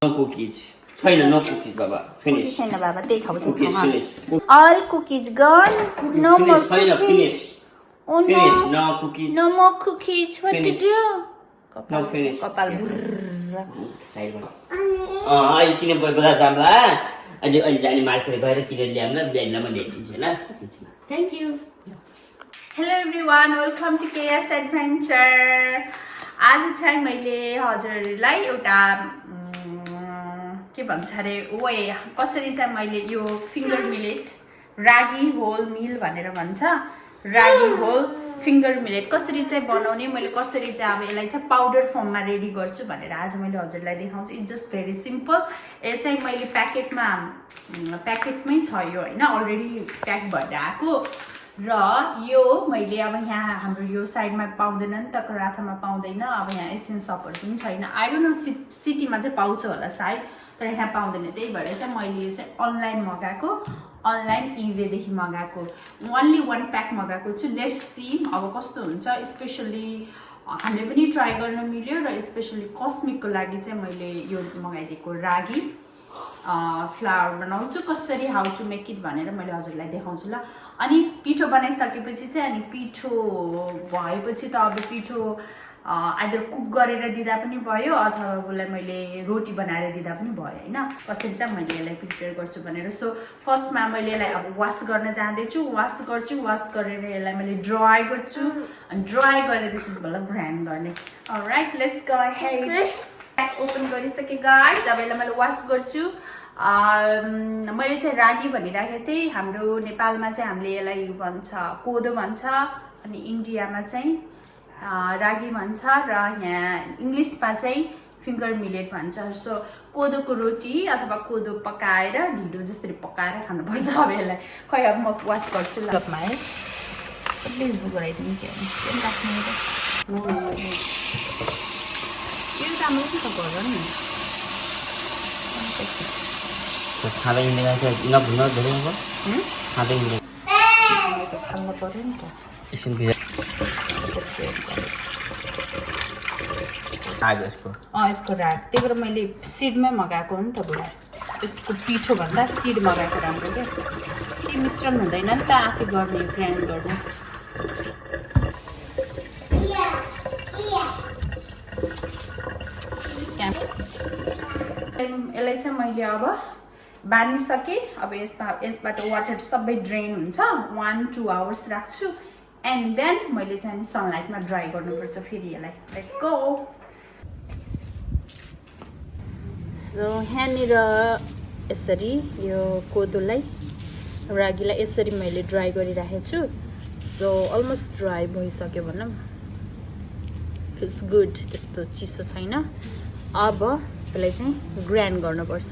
No cookies. छैन no cookies बाबा. Finish. छैन बाबा त्यही खाऊ Cookies finish. All cookies gone. No more छैन cookies. finish. Oh Finish. no. No cookies. No more cookies. What to Finish. do? No finish. कपाल साइडबाट अहिले किन बजार जाम्ला अहिले जाने मार्केट गएर किनेर ल्याउँला बिहान म ल्याइदिन्छु ल Thank you. Hello everyone, welcome to KS Adventure. आज चाहिँ मैले हजुरहरूलाई एउटा के भन्छ अरे वे कसरी चाहिँ मैले यो फिङ्गर मिलेट रागी होल मिल भनेर भन्छ रागी होल फिङ्गर मिलेट कसरी चाहिँ बनाउने मैले कसरी चाहिँ अब यसलाई चाहिँ पाउडर फर्ममा रेडी गर्छु भनेर आज मैले हजुरलाई देखाउँछु इट्स जस्ट भेरी सिम्पल यो चाहिँ मैले प्याकेटमै छ यो होइन अलरेडी प्याक भएर आएको र यो मैले अब यहाँ हाम्रो यो साइडमा पाउँदैन नि त राथामा पाउँदैन अब यहाँ एसियन सपहरू पनि छैन आई डोन्ट नो सिटीमा चाहिँ पाउँछ होला सायद तर यहाँ पाउँदैन त्यही भएर चाहिँ मैले यो चाहिँ अनलाइन मगाएको अनलाइन इवेदेखि मगाएको ओन्ली 1 प्याक मगाएको छु लेट्स सी अब कस्तो हुन्छ स्पेसली हामीले पनि ट्राई गर्न मिल्यो र स्पेसली कस्मिकको लागि चाहिँ मैले यो मगाइदिएको रागी फ्लावर बनाउँछु कसरी हाउ टु मेक इट भनेर मैले हजुरलाई देखाउँछु ल अनि पिठो बनाइसकेपछि चाहिँ अनि पिठो भएपछि त अब पिठो आइदर कुक गरेर दिँदा पनि भयो अथवा उसलाई मैले रोटी बनाएर दिँदा पनि भयो होइन कसरी चाहिँ मैले यसलाई प्रिपेयर गर्छु भनेर सो फर्स्टमा मैले यसलाई अब वास गर्न जाँदैछु वास गर्छु वास गरेर यसलाई मैले ड्राई गर्छु अनि ड्राई गरेर त्यसपछि बल्ल ग्राइन्ड गर्ने all right let's go ahead pack open गरिसकेँ गाइस अब यसलाई मैले वास गर्छु मैले चाहिँ रागी भनिराखेको थिएँ हाम्रो नेपालमा चाहिँ हामीले यसलाई भन्छ कोदो भन्छ अनि इन्डियामा चाहिँ रागी भन्छ र यहाँ इङ्ग्लिसमा चाहिँ फिङ्गर मिलेट भन्छ सो कोदोको रोटी अथवा कोदो पकाएर ढिँडो जसरी पकाएर खानुपर्छ अब यसलाई खै अब म वास गर्छु लपमा है सबै गराइदिनु के राख्नु यो राम्रो छ त गर नि खाँदै हिँडेर चाहिँ नभुल्न धेरै अब खाँदै हिँडेर खानु पर्यो नि त एकछिन आगो यसको राग त्यही भएर मैले सिडमै मगाएको हो नि त बुढा यसको पिठो भन्दा सिड मगाएको राम्रो क्या केही मिश्रण हुँदैन नि त आफै गर्ने ग्राइन्ड गर्ने यसलाई चाहिँ मैले अब बानिसकेँ अब यसबाट वाटर सबै ड्रेन हुन्छ 1-2 आवर्स राख्छु एन्ड देन मैले चाहिँ सनलाइटमा ड्राई गर्नुपर्छ फेरि यसलाई लेट्स गो सो यहाँनिर यसरी यो कोदोलाई रागीलाई यसरी मैले ड्राई गरिराखेको छु सो अलमोस्ट ड्राई भइसक्यो भनौँ इट्स गुड त्यस्तो चिसो छैन अब यसलाई चाहिँ ग्राइन्ड गर्नुपर्छ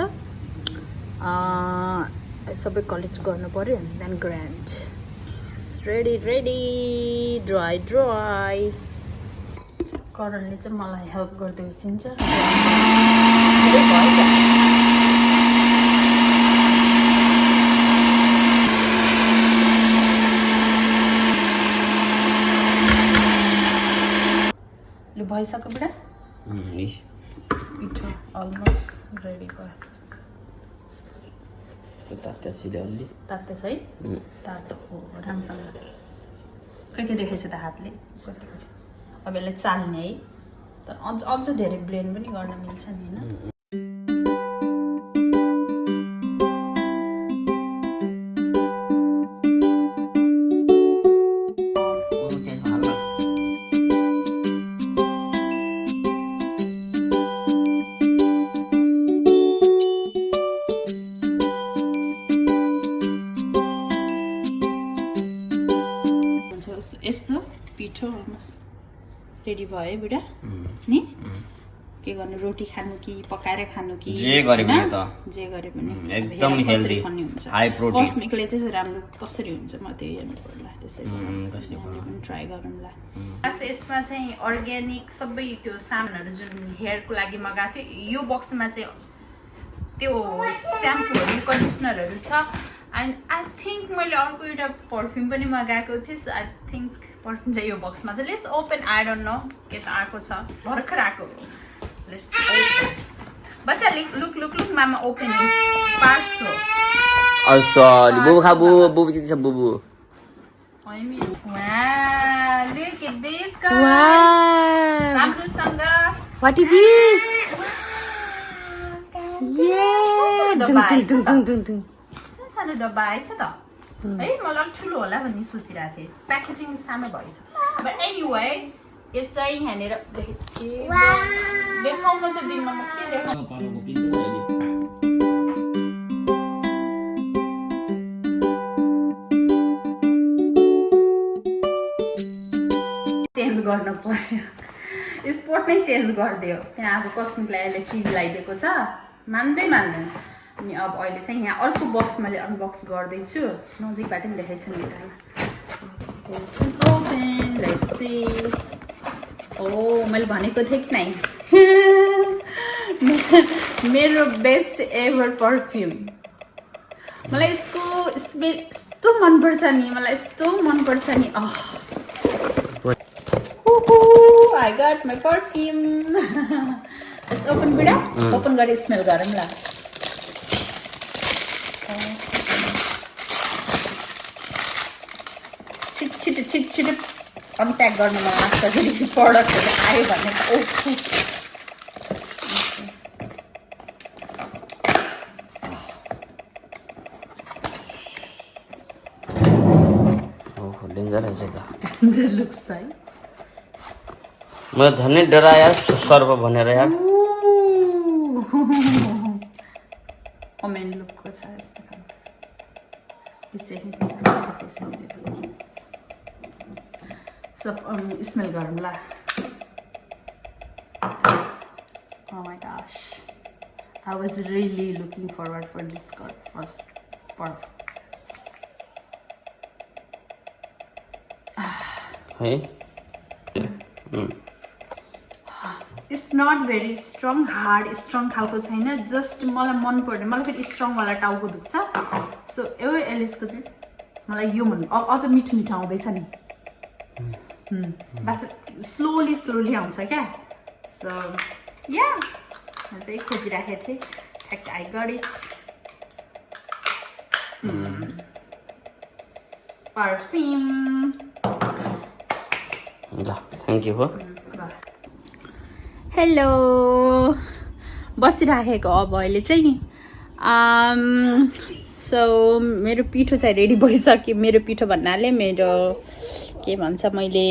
सबै कलेक्ट गर्नु पर्यो देन ग्राइन्ड रेडी ड्राई करणले चाहिँ मलाई हेल्प गर्दै उसिन्छ लु भइसक्यो बुढा पिठो अलमोस्ट रेडी भयो तातो छ है तातो हो राम्रोसँग के देखेछ त हातले कति अब यसलाई चाल्ने है तर अझ धेरै ब्लेन्ड पनि गर्न मिल्छ नि होइन यस्तो पिठो अलमोस्ट रेडी भयो है बुढा नि के गर्ने रोटी खानु कि पकाएर खानु कि जे गरे पनि त जे गरे पनि एकदम हेल्दी हाई प्रोटिन कस्मिकले चाहिँ राम्रो कसरी हुन्छ म त्यही हेर्नु पर्ला त्यसरी पनि ट्राई गरौँला यसमा चाहिँ अर्ग्यानिक सबै त्यो सामानहरू जुन हेयरको लागि मगाएको थियो यो बक्समा चाहिँ त्यो स्याम्पूहरू कन्डिसनरहरू छ एन्ड आई थिङ्क मैले अर्को एउटा पर्फ्युम पनि मगाएको थिएँ सो आई थिङ्क पर्फ्युम चाहिँ यो बक्समा छ let's open I don't know के त आएको छ भर्खर आएको लेट्स ओपन बच्चा लुक लुक लुक मामा ओपनिङ पार्ट्स हो सरी बुबु खा बुबु चाहिँ छ बुबु wow look at this guys wow राम्रोसँग what is this yeah सानो डब्बा आएछ त है मलाई ठुलो होला भन्ने सोचिरहेको थिएँ प्याकेजिङ सानो भएछ बट एनीवे यो चाहिँ यहाँनिर देखाउन त दिनमा म के देखाउँ चेन्ज गर्न पर्यो स्पोर्ट नै चेन्ज गरिदियो त्यहाँ अब कस्मिकलाई अहिले चिज लगाइदिएको छ मान्दैन अनि अब अहिले चाहिँ यहाँ अर्को बक्स मैले अनबक्स गर्दैछु नजिकबाट पनि देखाइछु नि मैले भनेको थिएँ कि नै मेरो बेस्ट एभर पर्फ्युम मलाई यसको स्मेल यस्तो मनपर्छ नि मलाई यस्तो मनपर्छ नि I got my perfume. Let's open it up. Open gari smell garam la. Chit unpack garnu ma लाग्छ फेरि प्रोडक्टहरु आयो भने ओके ओहो डेन्जर है त डेन्जर लुक्स है म धन्य डराया सर्व भनेर यार अमेन लुकको छ यस्तो सब स्मेल गरौँला Oh my gosh I was really looking forward for this first part है It's not very strong, hard, strong खालको छैन जस्ट मलाई मन पर्दैन मलाई फेरि स्ट्रङ वाला टाउको दुख्छ सो एलिसको चाहिँ मलाई यो मन अझ मिठो मिठो आउँदैछ नि बस स्लोली आउँछ क्या सो या म चाहिँ खोजिराखेको थिएँ ठ्याक्क आई गट इट परफ्युम ल थ्याङ्क यू हो हेलो बसिराखेको अब अहिले चाहिँ नि सो मेरो पिठो चाहिँ रेडी भइसक्यो मेरो पिठो भन्नाले मेरो के भन्छ मैले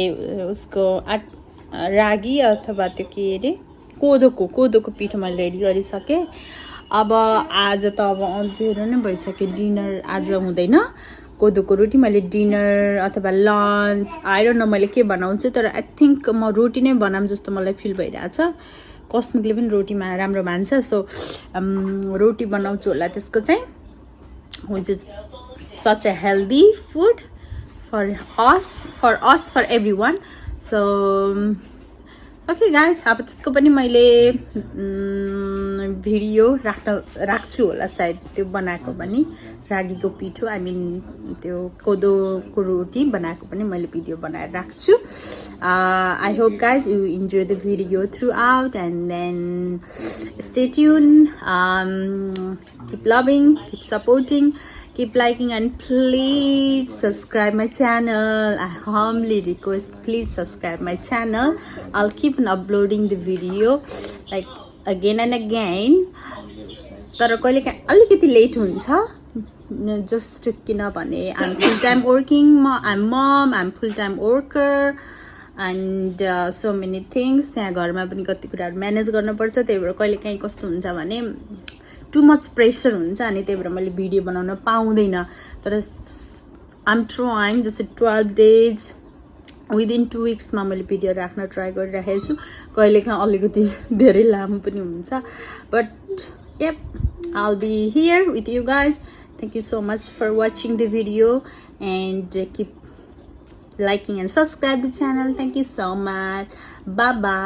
उसको रागी अथवा त्यो के अरे कोदोको पिठो मैले रेडी गरिसकेँ अब आज त अब अँध्यारो नै भइसक्यो डिनर आज हुँदैन कोदोको रोटी मैले डिनर अथवा लन्च आई डोन्ट नो मैले के बनाउँछु तर आई थिङ्क म रोटी नै बनाऊँ जस्तो मलाई फिल भइरहेछ कस्मिकले पनि रोटीमा राम्रो मान्छ सो रोटी बनाउँछु होला त्यसको चाहिँ which is such a healthy food for us for everyone so okay guys अब त्यसको पनि मैले भिडियो राख्छु होला सायद त्यो बनाएको पनि रागीको पिठो आई मिन त्यो कोदोको रोटी बनाएको पनि मैले भिडियो बनाएर राख्छु I hope guys you enjoy the video throughout and then stay tuned keep loving keep supporting keep liking and please subscribe my channel I humbly request please subscribe my channel I'll keep on uploading the video like again and again तर कहिलेकाहीँ अलिकति late हुन्छ just किनभने I'm full time working I'm mom I'm full time worker and so many things यहाँ घरमा पनि कति कुराहरू म्यानेज गर्नुपर्छ त्यही भएर कहिलेकाहीँ कस्तो हुन्छ भने टु मच प्रेसर हुन्छ अनि त्यही भएर मैले भिडियो बनाउन पाउँदैन तर I'm trying just 12 days within 2 weeksमा मैले भिडियो राख्न ट्राई गरिराखेको छु कहिलेकाहीँ अलिकति धेरै लामो पनि हुन्छ but yep I'll be here with you guys thank you so much for watching the video and keep liking and subscribe the channel thank you so much bye bye